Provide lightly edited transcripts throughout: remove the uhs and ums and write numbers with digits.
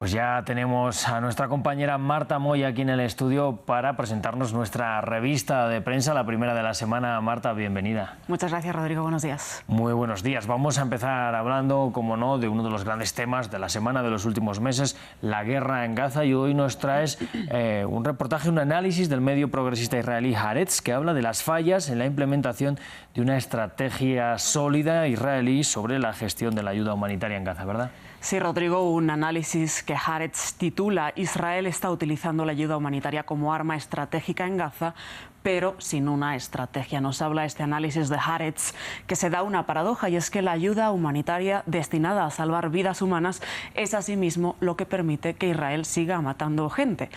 Pues ya tenemos a nuestra compañera Marta Moya aquí en el estudio para presentarnos nuestra revista de prensa, la primera de la semana. Marta, bienvenida. Muchas gracias, Rodrigo. Buenos días. Muy buenos días. Vamos a empezar hablando, como no, de uno de los grandes temas de la semana, de los últimos meses, la guerra en Gaza. Y hoy nos traes un reportaje, un análisis del medio progresista israelí Haaretz, que habla de las fallas en la implementación de una estrategia sólida israelí sobre la gestión de la ayuda humanitaria en Gaza, ¿verdad? Sí, Rodrigo, un análisis que Haaretz titula «Israel está utilizando la ayuda humanitaria como arma estratégica en Gaza, pero sin una estrategia». Nos habla este análisis de Haaretz que se da una paradoja, y es que la ayuda humanitaria destinada a salvar vidas humanas es asimismo lo que permite que Israel siga matando gente.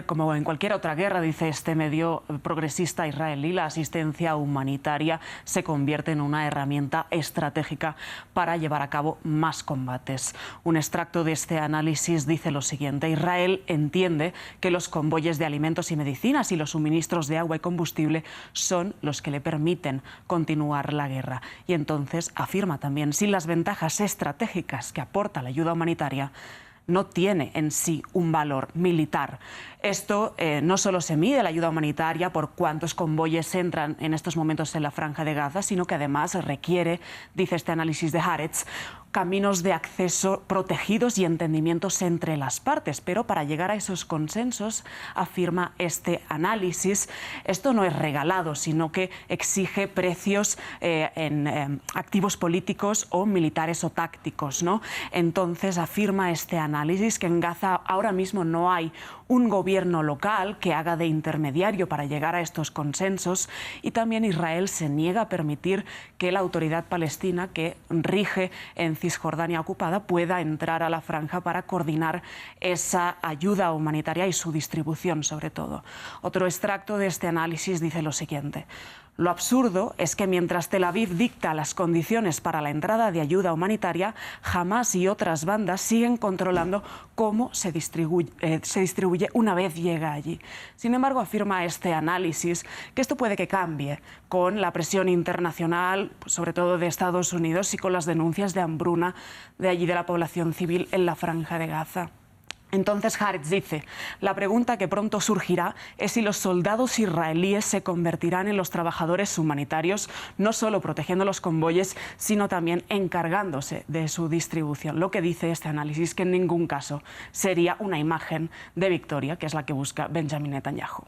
Como en cualquier otra guerra, dice este medio progresista israelí, la asistencia humanitaria se convierte en una herramienta estratégica para llevar a cabo más combates. Un extracto de este análisis dice lo siguiente: Israel entiende que los convoyes de alimentos y medicinas y los suministros de agua y combustible son los que le permiten continuar la guerra. Y entonces afirma también, sin las ventajas estratégicas que aporta la ayuda humanitaria, no tiene en sí un valor militar. Esto no solo se mide la ayuda humanitaria por cuántos convoyes entran en estos momentos en la Franja de Gaza, sino que además requiere, dice este análisis de Haaretz, caminos de acceso protegidos y entendimientos entre las partes. Pero para llegar a esos consensos, afirma este análisis, esto no es regalado, sino que exige precios en activos políticos o militares o tácticos, ¿no? Entonces afirma este análisis que en Gaza ahora mismo no hay un gobierno local que haga de intermediario para llegar a estos consensos, y también Israel se niega a permitir que la autoridad palestina que rige en Cisjordania ocupada pueda entrar a la franja para coordinar esa ayuda humanitaria y su distribución, sobre todo. Otro extracto de este análisis dice lo siguiente: lo absurdo es que mientras Tel Aviv dicta las condiciones para la entrada de ayuda humanitaria, Hamás y otras bandas siguen controlando cómo se distribuye una vez llega allí. Sin embargo, afirma este análisis que esto puede que cambie con la presión internacional, sobre todo de Estados Unidos, y con las denuncias de hambruna de allí de la población civil en la Franja de Gaza. Entonces Haaretz dice, la pregunta que pronto surgirá es si los soldados israelíes se convertirán en los trabajadores humanitarios, no solo protegiendo los convoyes, sino también encargándose de su distribución. Lo que dice este análisis que en ningún caso sería una imagen de victoria, que es la que busca Benjamin Netanyahu.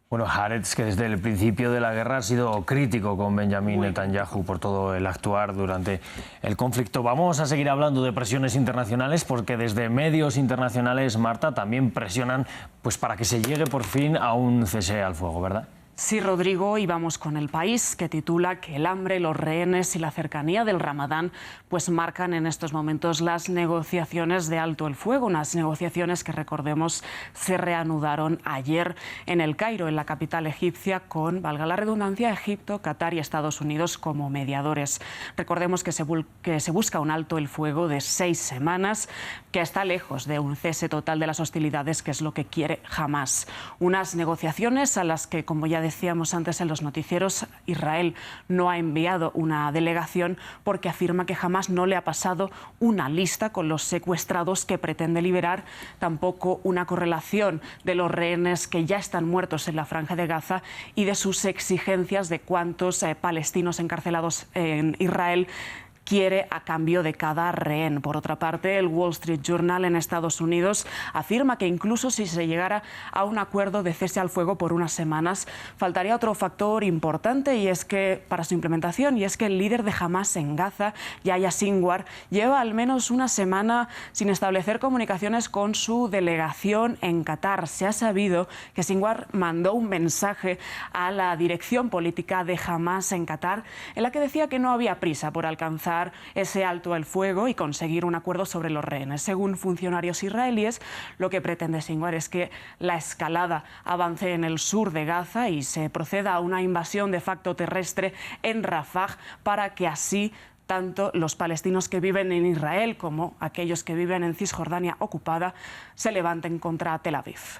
Bueno, Haaretz, que desde el principio de la guerra ha sido crítico con Benjamin Netanyahu por todo el actuar durante el conflicto. Vamos a seguir hablando de presiones internacionales, porque desde medios internacionales, Marta, también presionan pues para que se llegue por fin a un cese al fuego, ¿verdad? Sí, Rodrigo, y vamos con El País, que titula que el hambre, los rehenes y la cercanía del Ramadán pues marcan en estos momentos las negociaciones de alto el fuego, unas negociaciones que, recordemos, se reanudaron ayer en El Cairo, en la capital egipcia, con, valga la redundancia, Egipto, Qatar y Estados Unidos como mediadores. Recordemos que se busca un alto el fuego de 6 semanas, que está lejos de un cese total de las hostilidades, que es lo que quiere Hamás. Unas negociaciones a las que, como ya decíamos antes en los noticieros, Israel no ha enviado una delegación porque afirma que jamás no le ha pasado una lista con los secuestrados que pretende liberar, tampoco una correlación de los rehenes que ya están muertos en la Franja de Gaza y de sus exigencias de cuántos palestinos encarcelados en Israel quiere a cambio de cada rehén. Por otra parte, el Wall Street Journal en Estados Unidos afirma que incluso si se llegara a un acuerdo de cese al fuego por unas semanas, faltaría otro factor importante para su implementación, y es que el líder de Hamás en Gaza, Yahya Sinwar, lleva al menos una semana sin establecer comunicaciones con su delegación en Qatar. Se ha sabido que Sinwar mandó un mensaje a la dirección política de Hamás en Qatar en la que decía que no había prisa por alcanzar ese alto el fuego y conseguir un acuerdo sobre los rehenes. Según funcionarios israelíes, lo que pretende Sinwar es que la escalada avance en el sur de Gaza y se proceda a una invasión de facto terrestre en Rafah, para que así tanto los palestinos que viven en Israel como aquellos que viven en Cisjordania ocupada se levanten contra Tel Aviv.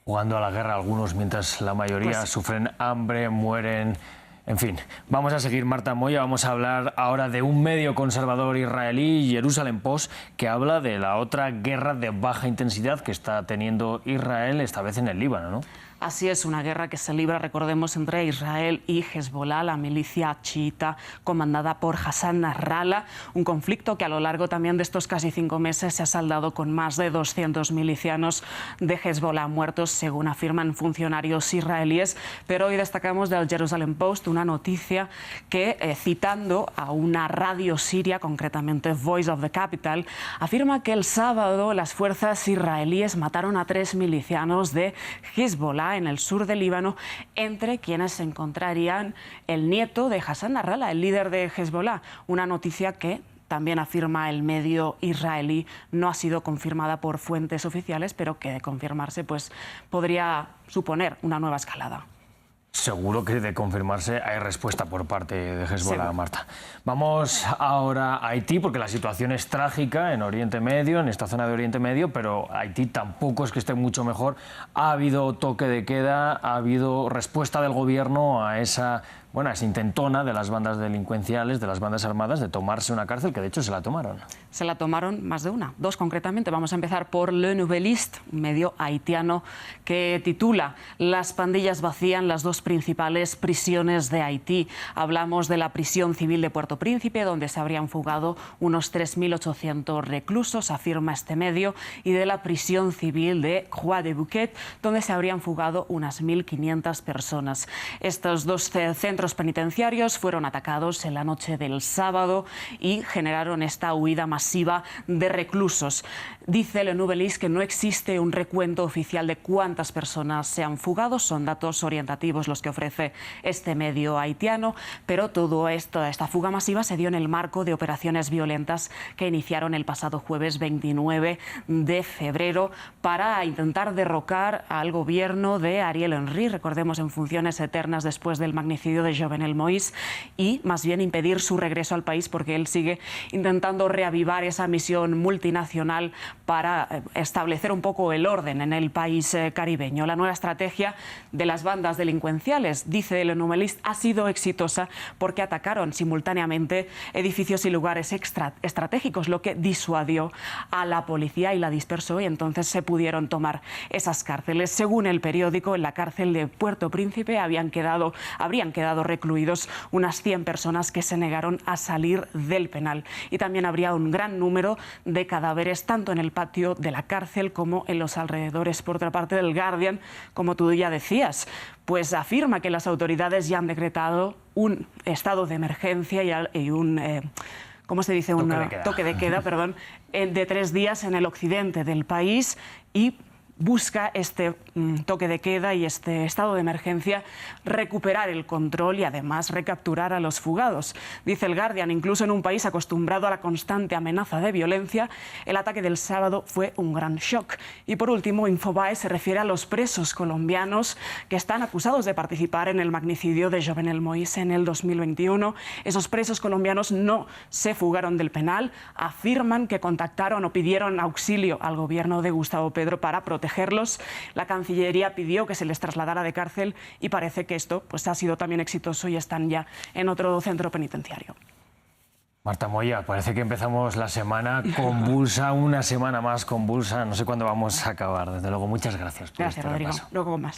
Jugando a la guerra algunos, mientras la mayoría sufren hambre, mueren En fin, vamos a seguir, Marta Moya, vamos a hablar ahora de un medio conservador israelí, Jerusalem Post, que habla de la otra guerra de baja intensidad que está teniendo Israel, esta vez en el Líbano, ¿no? Así es, una guerra que se libra, recordemos, entre Israel y Hezbollah, la milicia chiita comandada por Hassan Nasrallah, un conflicto que a lo largo también de estos casi 5 meses se ha saldado con más de 200 milicianos de Hezbollah muertos, según afirman funcionarios israelíes. Pero hoy destacamos del Jerusalem Post una noticia que, citando a una radio siria, concretamente Voice of the Capital, afirma que el sábado las fuerzas israelíes mataron a 3 milicianos de Hezbollah en el sur del Líbano, entre quienes se encontrarían el nieto de Hassan Nasrallah, el líder de Hezbollah. Una noticia que también afirma el medio israelí no ha sido confirmada por fuentes oficiales, pero que de confirmarse pues podría suponer una nueva escalada. Seguro que de confirmarse hay respuesta por parte de Hezbollah, Marta. Vamos ahora a Haití, porque la situación es trágica en Oriente Medio, en esta zona de Oriente Medio, pero Haití tampoco es que esté mucho mejor. Ha habido toque de queda, ha habido respuesta del gobierno a esa intentona de las bandas delincuenciales, de las bandas armadas, de tomarse una cárcel, que de hecho se la tomaron. Se la tomaron más de una, 2 concretamente. Vamos a empezar por Le Nouvelliste, un medio haitiano que titula "Las pandillas vacían las 2 principales prisiones de Haití". Hablamos de la prisión civil de Puerto Príncipe, donde se habrían fugado unos 3.800 reclusos, afirma este medio, y de la prisión civil de Croix de Bouquet, donde se habrían fugado unas 1.500 personas. Estos 2 centros penitenciarios fueron atacados en la noche del sábado y generaron esta huida masiva de reclusos. Dice Le Nouvelliste que no existe un recuento oficial de cuántas personas se han fugado, son datos orientativos los que ofrece este medio haitiano, pero todo esto, esta fuga masiva se dio en el marco de operaciones violentas que iniciaron el pasado jueves 29 de febrero para intentar derrocar al gobierno de Ariel Henry, recordemos, en funciones eternas después del magnicidio de Jovenel Moïse, y más bien impedir su regreso al país, porque él sigue intentando reavivar esa misión multinacional para establecer un poco el orden en el país caribeño. La nueva estrategia de las bandas delincuenciales, dice Le Nouvelliste, ha sido exitosa porque atacaron simultáneamente edificios y lugares estratégicos, lo que disuadió a la policía y la dispersó, y entonces se pudieron tomar esas cárceles. Según el periódico, en la cárcel de Puerto Príncipe habrían quedado recluidos unas 100 personas que se negaron a salir del penal, y también habría un gran número de cadáveres tanto en el patio de la cárcel como en los alrededores. Por otra parte, del Guardian, como tú ya decías, pues afirma que las autoridades ya han decretado un estado de emergencia y un ¿cómo se dice? Toque de queda, perdón, de 3 días en el occidente del país, y busca este toque de queda y este estado de emergencia recuperar el control y además recapturar a los fugados. Dice el Guardian, incluso en un país acostumbrado a la constante amenaza de violencia, el ataque del sábado fue un gran shock. Y por último, Infobae se refiere a los presos colombianos que están acusados de participar en el magnicidio de Jovenel Moïse en el 2021. Esos presos colombianos no se fugaron del penal, afirman que contactaron o pidieron auxilio al gobierno de Gustavo Petro para protegerlos. La Cancillería pidió que se les trasladara de cárcel y parece que esto pues ha sido también exitoso y están ya en otro centro penitenciario. Marta Moya, parece que empezamos la semana convulsa, una semana más convulsa. No sé cuándo vamos a acabar. Desde luego, muchas gracias por Gracias, este Rodrigo. repaso. Luego más.